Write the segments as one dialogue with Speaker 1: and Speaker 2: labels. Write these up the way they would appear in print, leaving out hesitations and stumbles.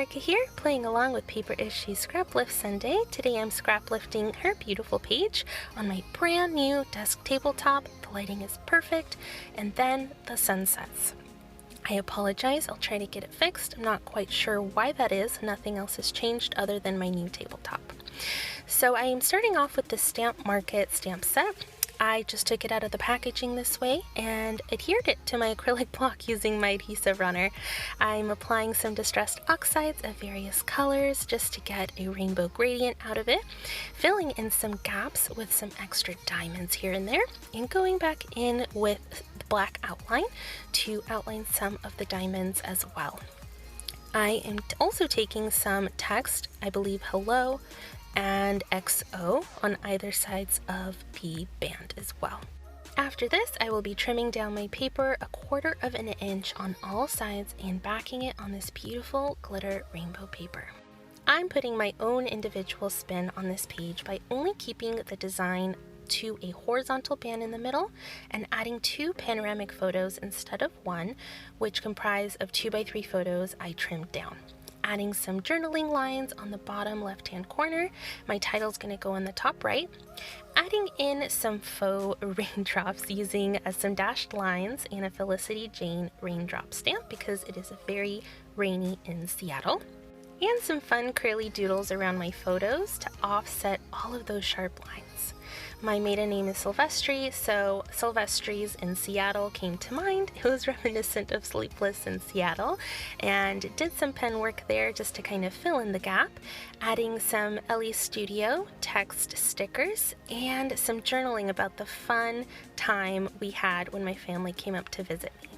Speaker 1: Monica here, playing along with Paper Issue's Scraplift Sunday. Today I'm scraplifting her beautiful page on my brand new desk tabletop. The lighting is perfect, and then the sun sets. I apologize, I'll try to get it fixed. I'm not quite sure why that is. Nothing else has changed other than my new tabletop. So I am starting off with the Stamp Market stamp set. I just took it out of the packaging this way and adhered it to my acrylic block using my adhesive runner. I'm applying some distressed oxides of various colors just to get a rainbow gradient out of it, filling in some gaps with some extra diamonds here and there, and going back in with the black outline to outline some of the diamonds as well. I am also taking some text, I believe hello and XO on either sides of the band as well. After this, I will be trimming down my paper 1/4 of an inch on all sides and backing it on this beautiful glitter rainbow paper. I'm putting my own individual spin on this page by only keeping the design to a horizontal band in the middle and adding 2 panoramic photos instead of 1, which comprise of 2x3 photos I trimmed down. Adding some journaling lines on the bottom left-hand corner. My title's going to go on the top right. Adding in some faux raindrops using some dashed lines and a Felicity Jane raindrop stamp because it is very rainy in Seattle. And some fun curly doodles around my photos to offset all of those sharp lines. My maiden name is Silvestri, so Silvestri's in Seattle came to mind. It was reminiscent of Sleepless in Seattle, and did some pen work there just to kind of fill in the gap, adding some Ellie Studio text stickers and some journaling about the fun time we had when my family came up to visit me.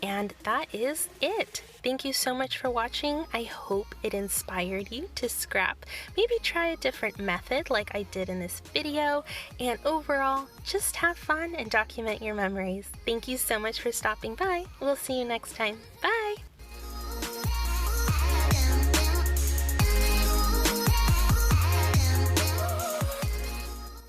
Speaker 1: And that is it. Thank you so much for watching. I hope it inspired you to scrap. Maybe try a different method like I did in this video. And overall, just have fun and document your memories. Thank you so much for stopping by. We'll see you next time. Bye!